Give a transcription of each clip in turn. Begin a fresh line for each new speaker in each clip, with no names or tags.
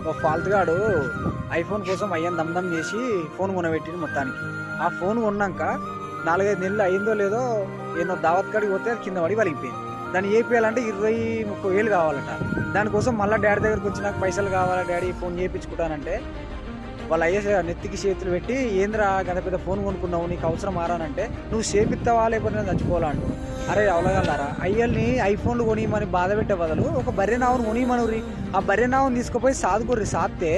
ఒక ఫాల్తుగాడు ఐఫోన్ కోసం అయ్యని దమ్దమ్ చేసి ఫోన్ కొనబెట్టింది మొత్తానికి. ఆ ఫోన్ కొన్నాక 4-5 నెలలు అయిందో లేదో ఏదో దావత్ కాడికి పోతే అది కింద పడి వలిగిపోయింది. దాన్ని చేయించాలంటే 20-30 వేలు కావాలట. దానికోసం మళ్ళీ డాడీ దగ్గరకు వచ్చి నాకు పైసలు కావాలా డాడీ ఫోన్ చేయించుకుంటానంటే వాళ్ళు అయ్యే నెత్తికి చేతులు పెట్టి ఏంద్రా గంత పెద్ద ఫోన్ కొనుక్కున్నావు నీకు అవసరం మారానంటే నువ్వు చేపిస్తావా లేకపోతే నేను చచ్చిపోవాలా అంటూ. అరే అవలగలరా అయ్యల్ని ఐఫోన్లు కొనియమని బాధ పెట్టే బదులు ఒక బర్రె నావును కొనియమనురి. ఆ బర్రె నావును తీసుకుపోయి సాదుకుర్రి. సాస్తే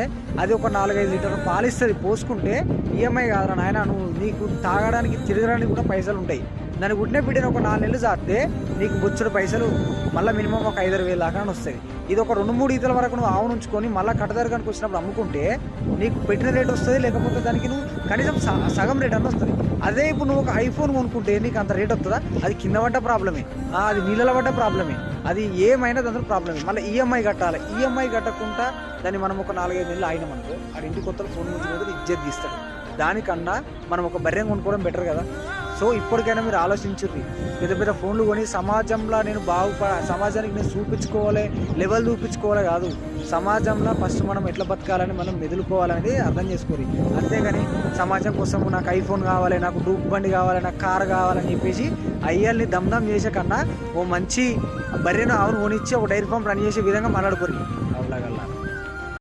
అది ఒక 4-5 లీటర్లు పాలిస్తుంది. పోసుకుంటే ఈఎంఐ కాదురా నాయన, నువ్వు నీకు తాగడానికి తిరగడానికి కూడా పైసలు ఉంటాయి. దాన్ని గుడ్డే బిడ్డను ఒక 4 నెలలు సాస్తే నీకు బొచ్చుడు పైసలు మళ్ళీ మినిమం ఒక 5-6 వేలు దాకా వస్తుంది. ఇది ఒక 2-3 ఈతల వరకు నువ్వు ఆవును ఉంచుకొని మళ్ళీ కట్టదరగానికి వచ్చినప్పుడు అమ్ముకుంటే నీకు పెట్టిన రేట్ వస్తుంది. లేకపోతే దానికి నువ్వు కనీసం సగం రేట్ అన్న వస్తుంది. అదే ఇప్పుడు నువ్వు ఒక ఐఫోన్ కొనుక్కుంటే నీకు అంత రేట్ వస్తుందా? అది కింద పడ్డ ప్రాబ్లమే, అది నీళ్ళ పడ్డ ప్రాబ్లమే, అది ఏమైనా దాంట్లో ప్రాబ్లమే. మళ్ళీ ఈఎంఐ కట్టాలి. ఈఎంఐ కట్టకుండా దాన్ని మనం ఒక 4-5 నెలలు ఆగినామనుకో ఆ ఇంటి కొత్తలు ఫోన్ నుంచి పోతే ఇజ్జత్ తీస్తాడు. దానికన్నా మనం ఒక బర్రెం కొనుక్కోవడం బెటర్ కదా. సో ఇప్పటికైనా మీరు ఆలోచించుర్రి. పెద్ద పెద్ద ఫోన్లు కొని సమాజంలో నేను సమాజానికి నేను చూపించుకోవాలి, లెవెల్ చూపించుకోవాలి కాదు. సమాజంలో ఫస్ట్ మనం ఎట్లా బతకాలని మనం మెదులుకోవాలనేది అర్థం చేసుకోరు. అంతేగాని సమాజం కోసం నాకు ఐఫోన్ కావాలి, నాకు డూప్ బండి కావాలి, నాకు కారు కావాలని చెప్పేసి అయ్యల్ని దమ్దమ్ చేసే కన్నా ఓ మంచి బర్రెను ఆవును కొనిచ్చి ఒక డైరీ ఫామ్ రన్ చేసే విధంగా మాట్లాడుకోరు.